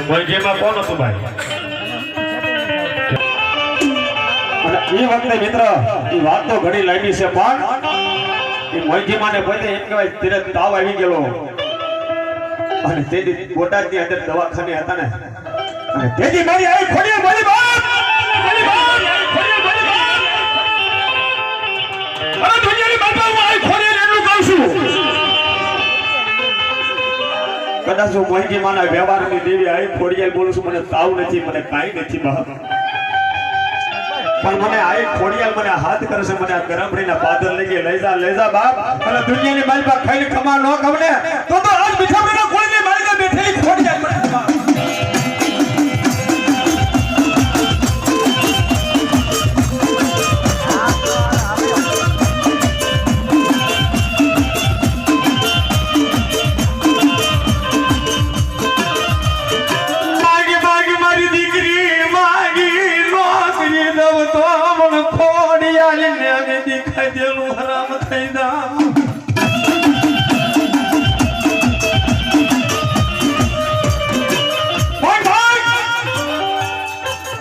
મોલજીમાં કોણ હતું ભાઈ? અને એ વખતે મિત્ર એ વાત તો ઘણી લાગી છે પણ એ મોલજીમાં ને પોતે એમ કહેવાય તીરથ તાવ આવી ગયેલો અને તેથી બોટાદની અંદર દવાખાને હતા ને અને તેથી મારી આવી ખોડી મારી બાપ અરે દુનિયાની બાપા હું આવી ખોડી એટલું કહું છું કદાચ હું મોલજીમાંના વ્યવહારની દેવી આવી ખોડિયાલ બોલું છું મને તાવ નથી મને કાંઈ નથી બાપ પણ મને આ ખોડિયાલ મને હાથ કરશે મને આ ગરમડીના પાદર લઈ જા બાપ અને દુનિયાની માલિકા ખાઈને ખમા ન ખમને તો આજ મીઠાબડીના કોળીની માલિકા બેઠેલી ખોડિયાલ મને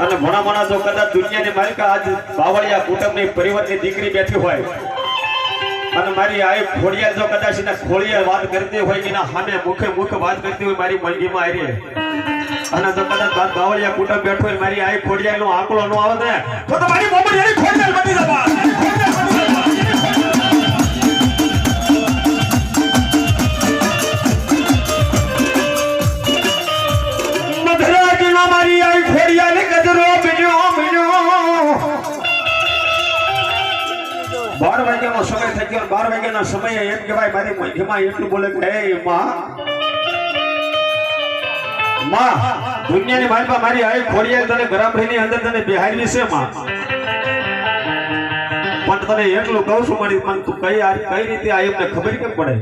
અને ભણા જો કદાચ દુનિયાની માલિકા આજ બાવળિયા કુટુંબની પરિવારની દીકરી બેઠી હોય અને મારી આ ખોડિયાર જો કદાચ એના ખોડિયાર વાત કરતી હોય એના સામે મુખે વાત કરતી હોય મારી મલગીમાં આવી અને જો કદાચ બાવળિયા કુટુંબ બેઠો હોય મારી આ ખોડિયારનો આંકડો ન આવે ને તો મારી મોમડિયાની ખોડિયાર બની જવા મારી આ ખોડિયાને કદરો બન્યો 12 વાગ્યાનો સમય થઈ ગયો 12 વાગ્યાના સમયે એમ કે ભાઈ મારી મહિમાં એટલું બોલે કે હે માં દુનિયાની માલપા મારી આ ખોડિયાલ તને ગરામડીની અંદર તને બેહાડવી છે માં પણ તને એટલું કહું છું મારી મન તું કઈ રીતે આ એમને ખબર કેમ પડે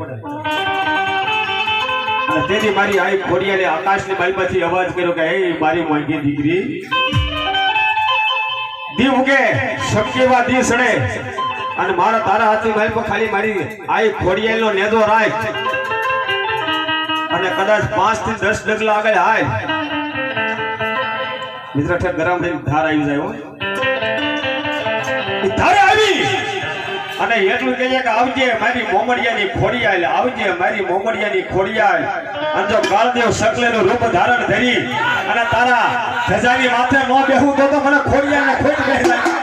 અને તેથી મારી આ ખોડિયાલે આકાશની માલપાથી અવાજ કર્યો કે હે મારી મોંઘી દીકરી દી ઉગે શક્તિવા દી સડે અને મારા તારા હાથની માલપા ખાલી મારી આ ખોડિયાલનો નેદો રાખ અને કદાચ 5 થી 10 ડગલા આગળ હાય મિત્ર ઠેક ગરમ થઈ ધાર આવી જાય હો ધાર આવી અને એટલું કહીએ કે આવજે મારી મોમડિયાની ખોડિયાલ આવજે મારી મોમડિયાની ખોડિયાલ અને જો કાળદેવ શકલેનું રૂપ ધારણ ધરી અને તારા ધજાની માથે ન બેહું તો મને ખોડિયાને ખોટ કહી જાય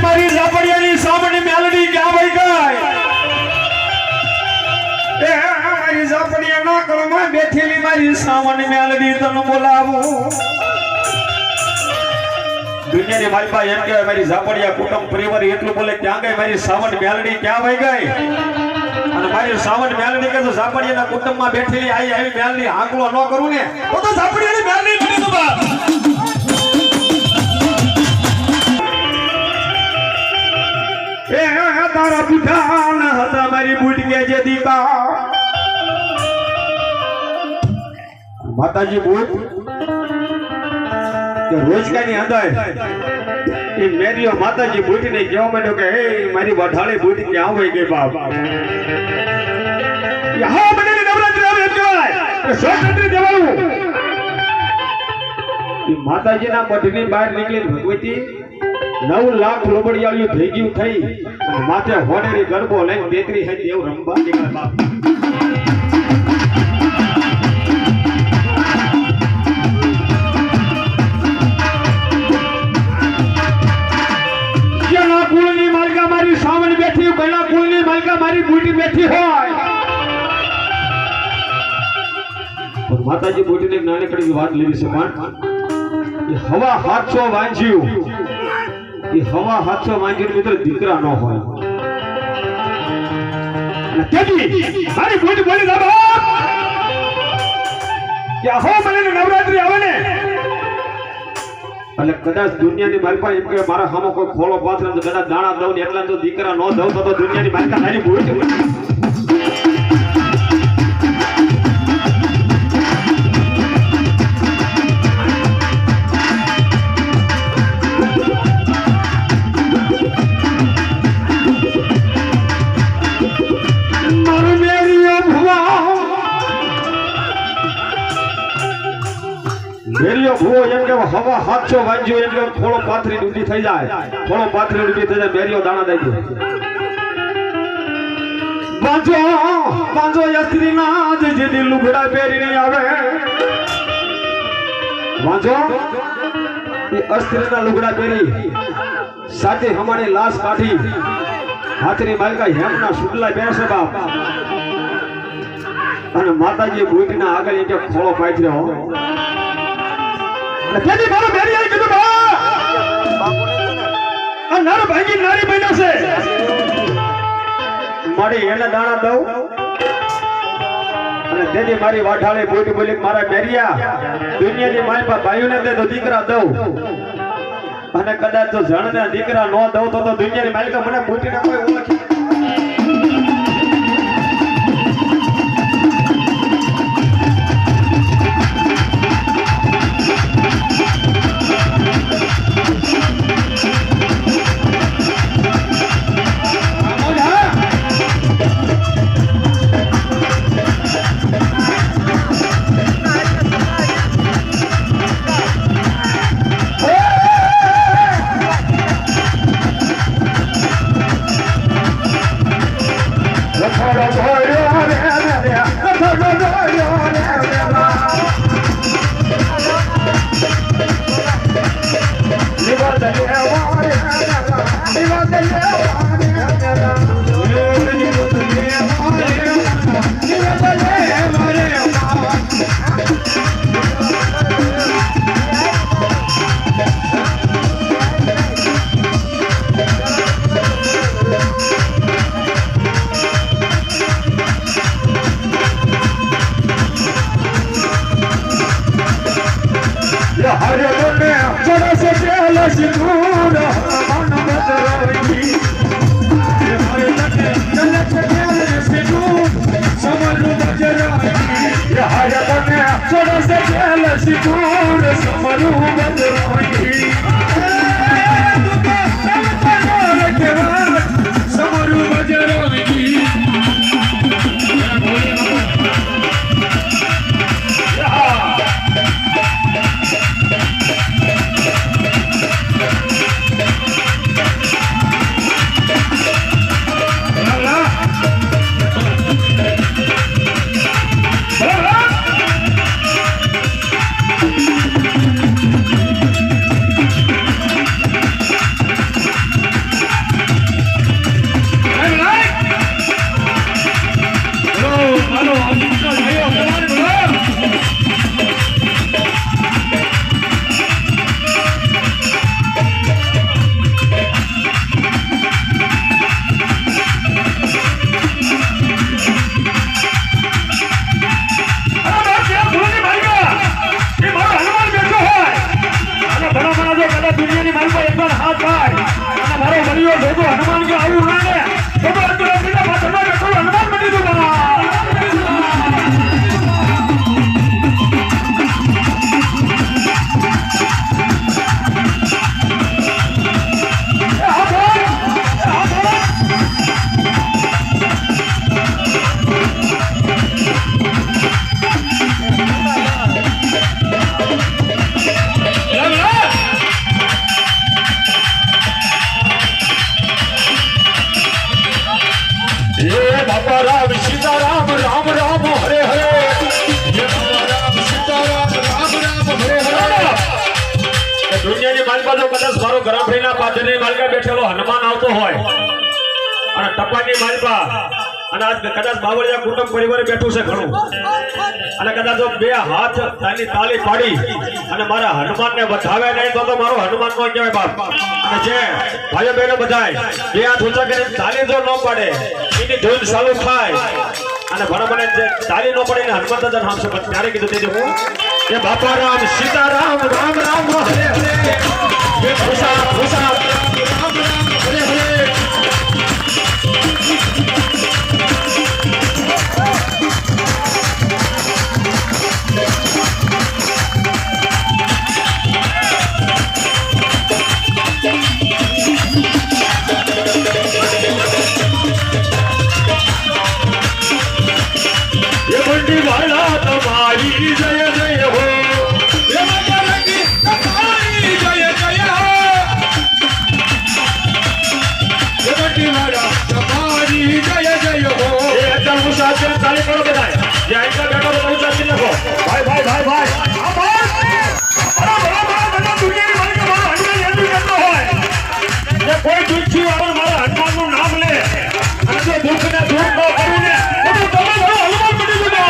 મારી ઝાપડિયાની સામની મેલડી ક્યાં વઈ ગઈ એ મારી ઝાપડિયાના કળમાં બેઠેલી મારી સામની મેલડી તને બોલાવું દુનિયાની માલપા એમ કહેવાય મારી ઝાપડિયા કુટુંબ પરિવાર એટલું બોલે ક્યાં ગઈ મારી સામની મેલડી ક્યાં વઈ ગઈ અને મારી સામની મેલડી કે તો ઝાપડિયાના કુટુંબમાં બેઠેલી આવી મેલડી આંકડો ન કરું ને તો ઝાપડિયાની મેલડી બની દો બા તારા બુઢાના હતા મારી બુઢ કે જે દીપા માતાજી બુઢ કે રોજકાની અંદર એ મેરીઓ માતાજી બુઢ ને કહેવા માંડ્યો કે હે મારી વઢાળી બુઢ ક્યાં હોય ગઈ બાપ હા મને નવરાત્રી આવે કહેવાય કે સ્વતંત્ર દેવાનું એ માતાજીના મઢની બહાર નીકળી ભગવતી 9 લાખ લોબડિયાળીઓ ભેગી થઈ અને માથે હોનેરી ગરબો લઈને તેતરી હે દેવ રંબા નીકળે બાપ જેના કુળની માલકા મારી સામને બેઠી પેલા કુળની માલકા મારી બુટી બેઠી હોય પણ માતાજી બુટીને નાનકડી વાત લેવી છે પણ હવા 700 વાંચ્યું એ હવા 700 વાંચી મિત્ર દીકરા ન હોય મારી બોલી બોલી કે હો મને નવરાત્રી આવે ને એટલે કદાચ દુનિયાની માલપા એમ કે મારા સામે કોઈ ખોળો પાથરે તો કદાચ દાણા દઉં ને એટલા તો દીકરા ન દઉં તો દુનિયાની માલકા મારી ભૂલ છે. મેરિયો ભૂવો એમ કે હવા 700 વાંજ્યો એમ કે થોડો પાથરી ઊંડી થઈ જાય, થોડો પાથરી ઊંડી થઈ જાય મેરિયો દાણા દઈ દે. બાંજો બાંજો યસ્ત્રીના જે દિલ લુગડા પહેરીને આવે, બાંજો એ અસ્ત્રીના લુગડા પહેરી સાથે હમારી લાશ કાઢી હાથની માલકા હેમના શુક્લા બેસે બાપ અને માતાજી બુટીના આગળ એક ખોળો પાથર્યો. કેદી મારો મેરિયાએ કીધું બા આ નર ભાગી નારી બન્યો છે, મારી એને દાણા દઉં અને તેની મારી વાઢાળે બોટી બોલી મારા મેરિયા દુનિયાની મારી પાસે ભાઈઓને દે તો દીકરા દઉં અને કદાચ જો જણને દીકરા ન દઉં તો દુનિયાની માલિકા મને બુટીને કોઈ ઓળખી. હનુમાન કે આવું ના ને તો હનુમાન બની દઉં. કદાચ મારો ગરાફડીના પાદરની માલકા બેઠેલો હનુમાન આવતો હોય અને ટપાની માલકા અને આજ કદાચ બાવળિયા કુટુંબ પરિવાર બેઠું છે ઘણું અને કદાચ બે હાથ તાલી પાડી અને મારા હનુમાનને વધાવે નહીં તો મારો હનુમાન નો કહેવાય બાપ. અને જે ભાઈઓ બહેનો બધાય બે હાથ ઊંચા કરીને તાલી જો ન પાડે એની ધૂન ચાલુ થાય અને ભણા મને તાલી ન પડે હનુમાન દાદા નામ છે ત્યારે કીધું તેથી હું ये बाबा राम सीताराम राम राम हरे हरे ये भूषा भूषा राम राम हरे हरे ये बंडी वाला तुम्हारी जय जय हो ये बंडी तुम्हारी जय जय हो ये बंडी वाला तुम्हारी जय जय हो ये एकदम मुसाफिर ताली करो बधाई ये एकदम बेटा बहुत अच्छी लगो भाई भाई भाई भाई बड़ा बड़ा बड़ा बड़ा दुनिया की मालिक हमारा हनुमान ये भी करता है ये कोई दुखी और हमारा हनुमान નું નામ લે અને જો દુઃખ ને દૂર ન કરું ને તો તમે બડો હનુમાન બની જજો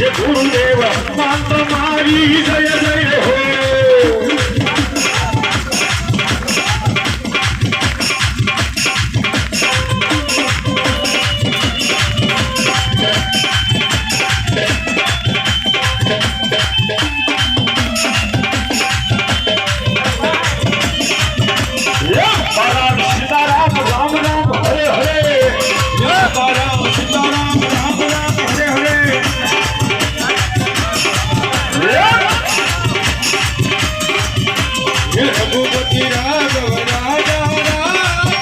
ये गुरुदेव मंत्र मारी जय जय हो सीताराम राम राम हरे हरे सीताराम राम राम हरे हरे रघुपति राघव राजा राम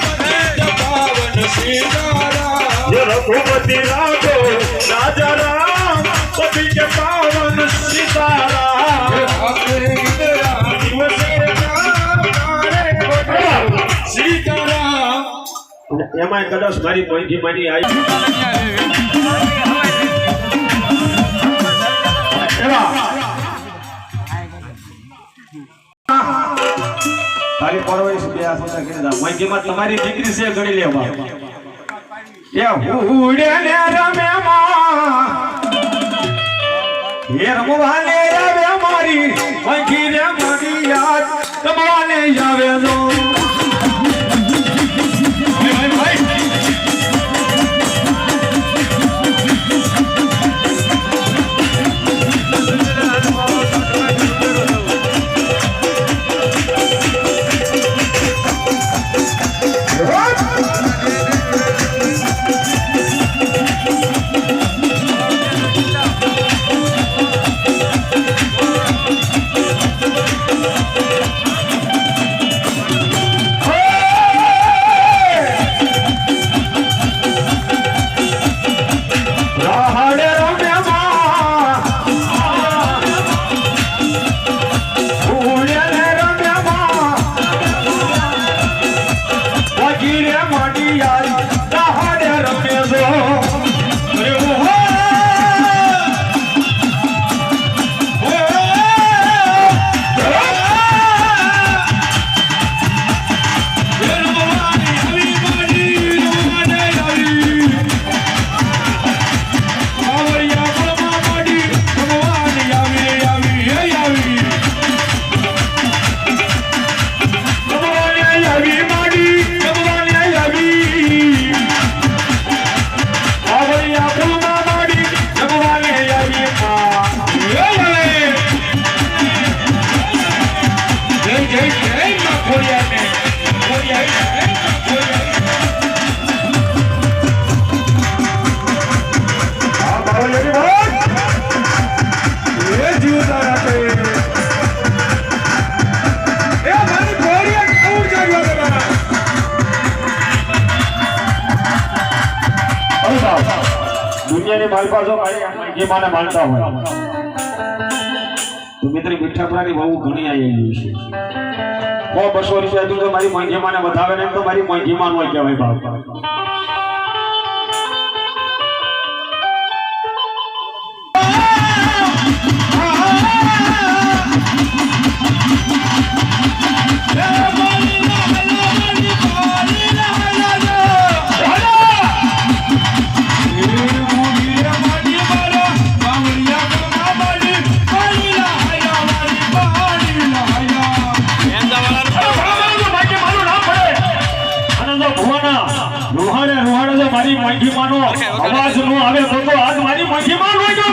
पावन सीताराम रघुपति राघव राजा राम सभी के पावन सीताराम सीताराम एमाय कदाच मारी मोंघी मानी आई તારી પરવરિશ બે આ સમજા કરી દા મોંઘીમાં તમારી દીકરી છે ગણી લેવા એ હુડે ને રમે માં એ રમવાને આવે મારી મોંઘી રે મારી યાદ તમારે આવે જો दुनिया ने मालपा जो ये माने मानता हो तो मित्र મીઠાપરાની બહુ ઘણી આયેલી છે 100-200 રૂપિયા તું તો મારી મોંઘી માને વધાવે ને તો મારી મોંઘી માન હોય કહેવાય બાપ મારી મોંઘી માનો અવાજ નો આવે તો આજ મારી મોંઘી માં લઈ ગયો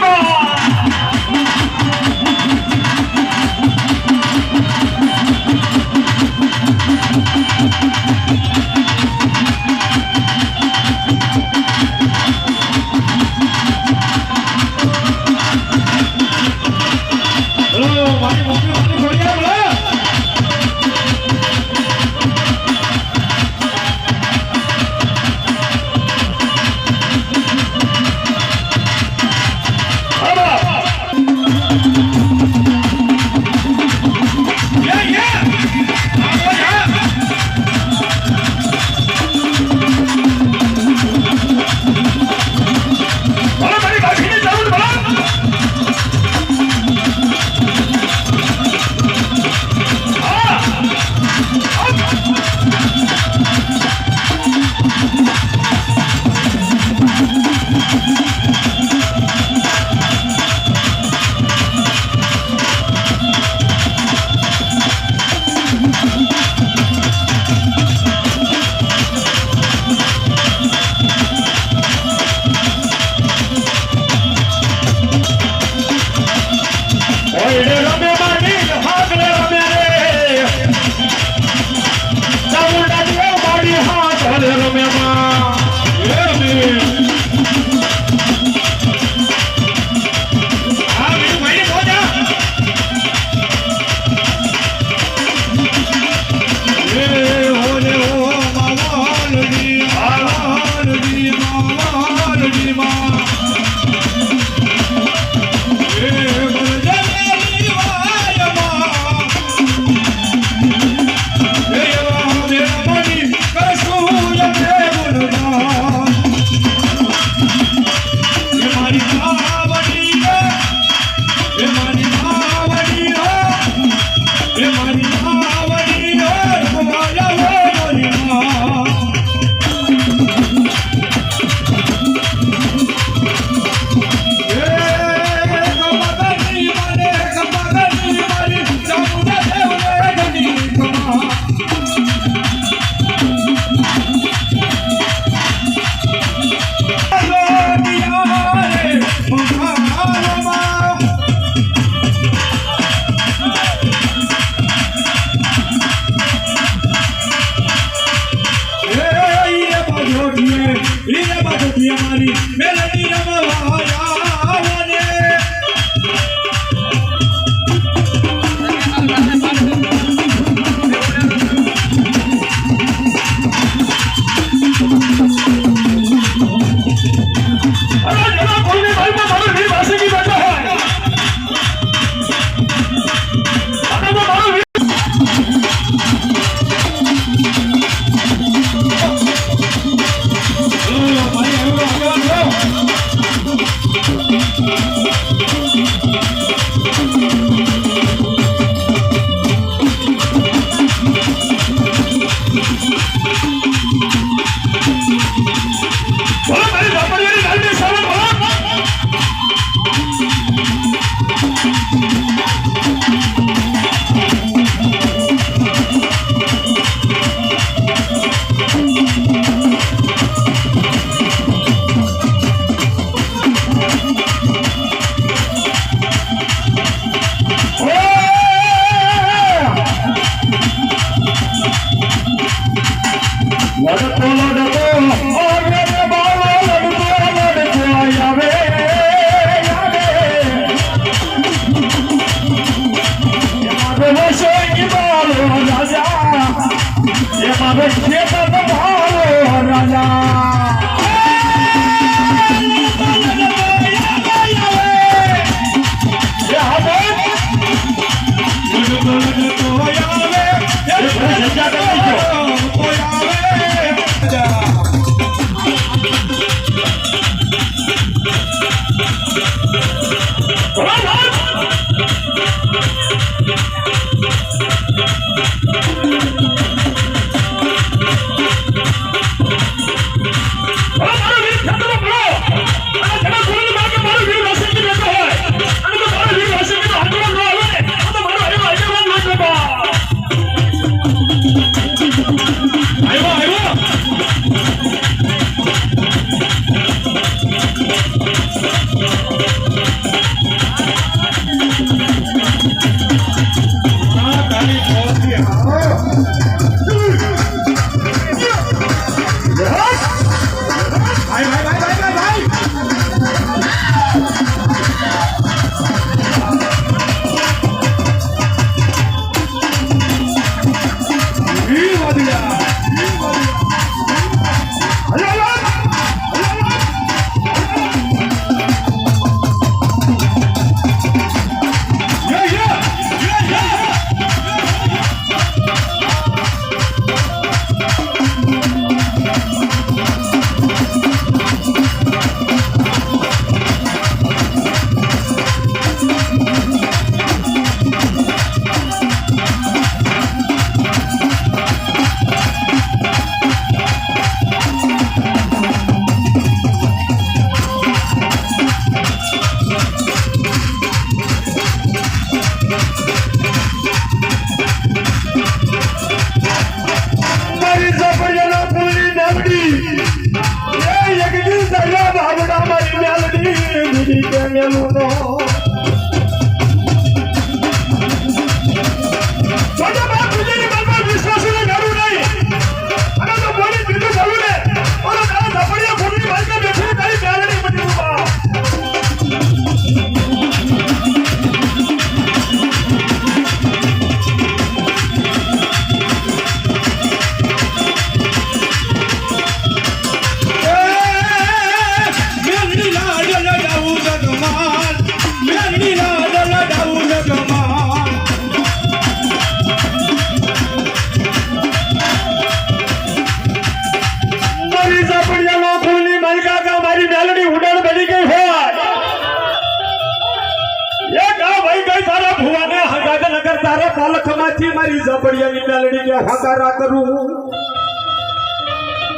મારી ઝાપડિયાની મેલડી કે હગારા કરું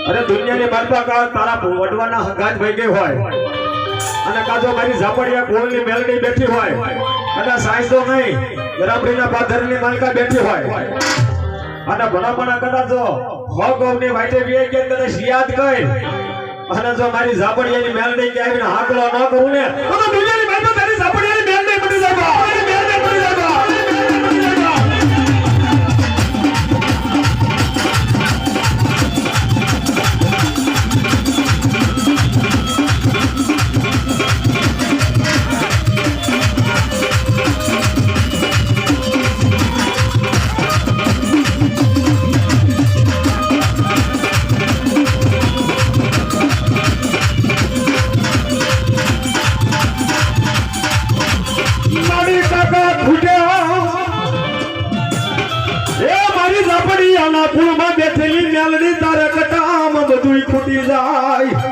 અરે દુનિયાની મારપા કા તારા વડવાના હગાજ ભઈ ગઈ હોય અને કાજો મારી ઝાપડિયા કોલની મેલડી બેઠી હોય કદાચ સાઈસો નહીં ગરાબડીના પાદરની માલકા બેઠી હોય અને ભણાપણા કદાચ હોગોની વાઈટે વીએ કે કદાચ યાદ કરી અને જો મારી ઝાપડિયાની મેલડી કે આવીને હાકલો ન કરું ને તો દુનિયાની મારપા તારી ઝાપડિયાની મેલડી બની જાય મેલડી બની જાય ફૂલમાં બેઠેલી મેલડી તારે કટામ બધું ખૂટી જાય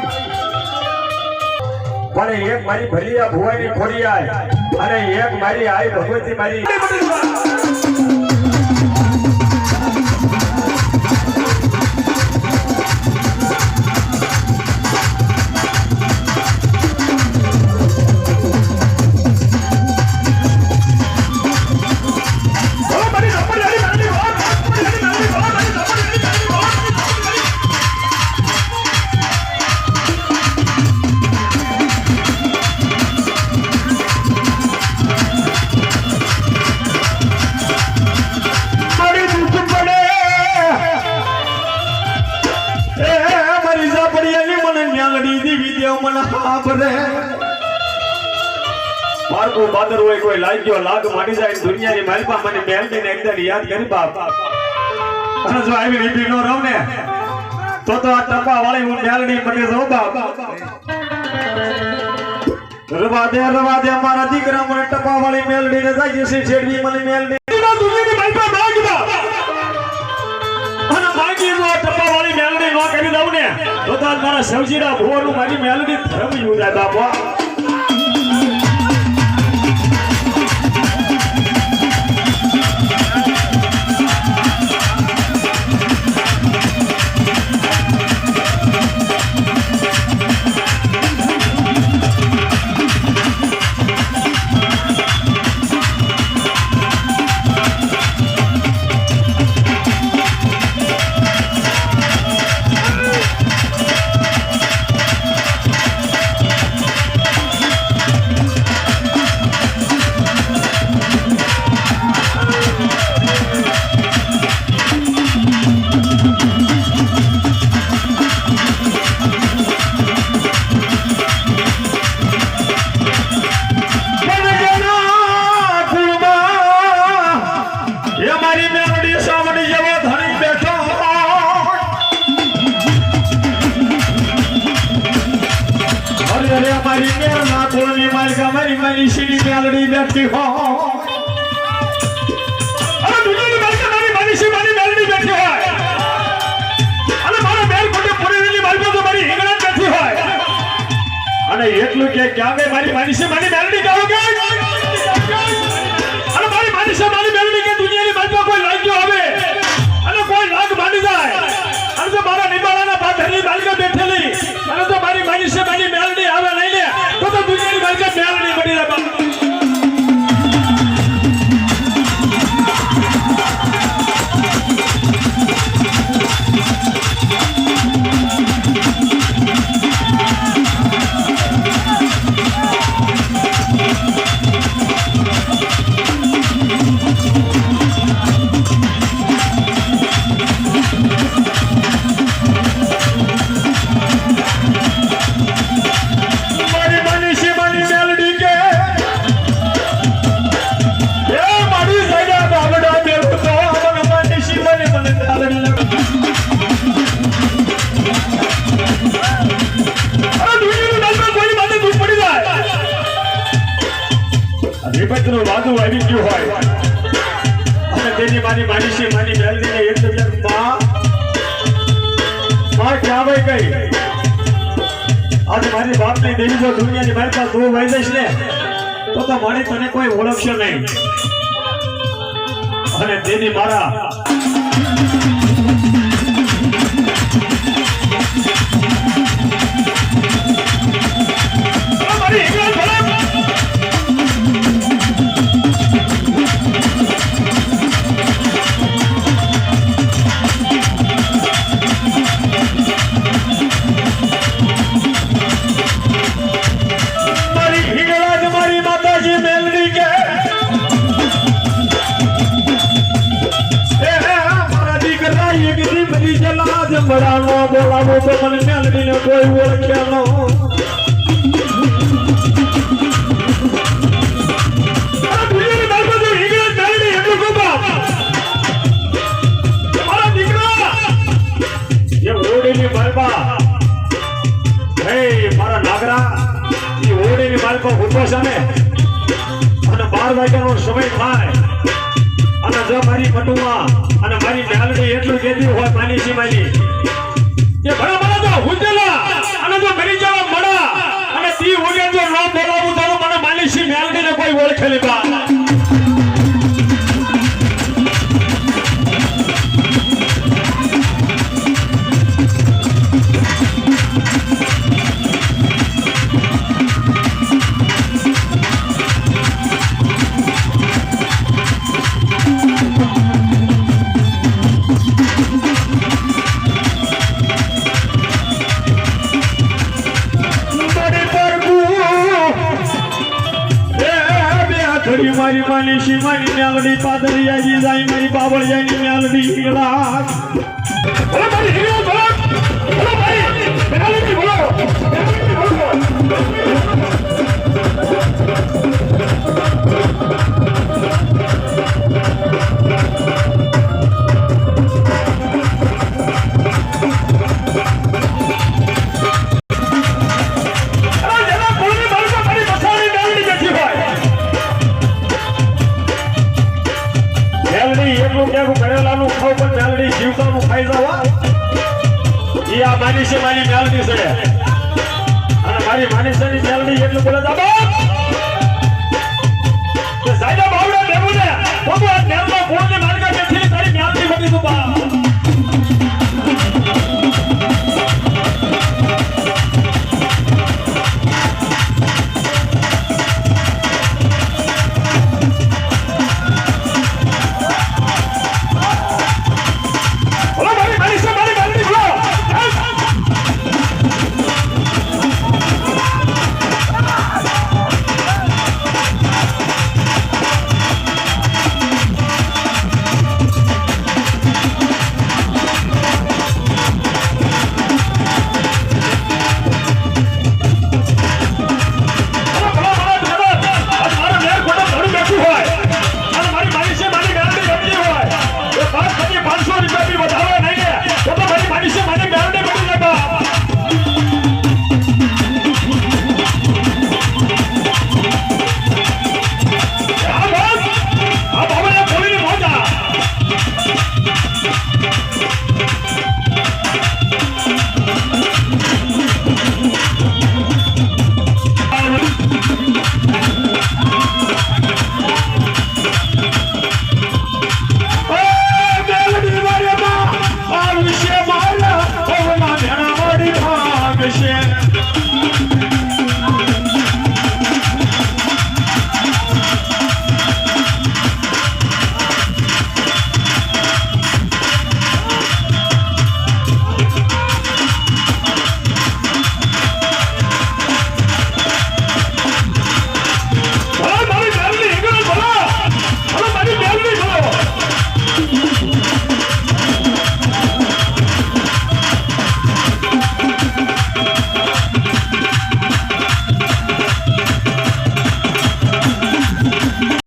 પણ એક મારી ભલિયા ભુવાની ખોડિયાય અને એક મારી આઈ ભગવતી મારી બાદર હોય કોઈ લાગ્યો લાગ માડી જાય દુનિયાની માલપા મને મેલડીને એકદમ યાદ કરી બાપ અને જો આવી રીતિ નો રહું ને તો આ ટપા વાળી હું મેલડી મટી જાઉં બાપ રવા દે મારા દીકરા મને ટપા વાળી મેલડી ને જાય છે છેડવી મને મેલડી દુનિયાની માલપા માંગવા અને માંગી નો ટપા વાળી મેલડી નો કરી દઉં ને તો મારા સવજીરા ભોવાનું મારી મેલડી ધર્મ યુ જાય બાપા બેઠી હો અને દુનિયાની માલકા મારી માનીશી મારી મેલડી બેઠી હોય અને મારા મેલ કોટે પૂરેલી માલકો તો મારી હિંગણા બેઠી હોય અને એટલું કે ક્યાં ગઈ મારી માનીશી મારી મેલડી ગાવ કે અને મારી માનીશી મારી મેલડી કે દુનિયાની માલકો કોઈ લાગ્યો હવે અને કોઈ લાગ માંડી જાય અને તો મારા નિબાળાના પાથરની માલકા બેઠેલી અને તો મારી માનીશી મારી મેલડી આવે નહીં લે તો દુનિયાની માલકા મેલડી બની રહે વિપતનું વાદું આવી ગયું હોય અને તેની મારી માનીશી મારી મેલડીને એટલું કે માં ક્યાં વઈ ગઈ આજે મારી બાપની દેવી જો દુનિયાની મારી પાસે તું વહી જઈશ ને તો મને તને કોઈ ઓળખશે નહીં અને તેની મારા બરાનો બોલાવો તો મને મેલડીને કોઈ ઓળખે ન મારા નાગરા એ ઓડીની બાળકો ઉભો છે ને અને 12 વાગ્યાનો સમય થાય અને જો મારી પટુમાં અને મારી મેલડી એટલું કહેતી હોય માનીશી મારી કે ભણા ભણા તો હુજેલા અને જો મરી જવા મડા અને તી ઓગે જો ન બોલાવું તો મને માનીશી મેલડીને કોઈ ઓળખે નહીં બા મારી માનીશી મારી મેલડી પાદરી આવી જાય મારી બાવળિયાની મેલડી હિંગળા બોલો મારી હિંગળા બોલો ભાઈ મેલડી બોલો કરેલાનું ખાવ પણ મેલડી જીવતાનું ખાઈ જવા એ આ માનીશી મારી મેલડી છે અને મારી માનીશીની મેલડી એટલું બોલે જાબા કે સાઈડા બાવડા દેવું ને તો આ નેલમાં બોલને માર્ગા બેઠી તારી મેલડી બની તું બા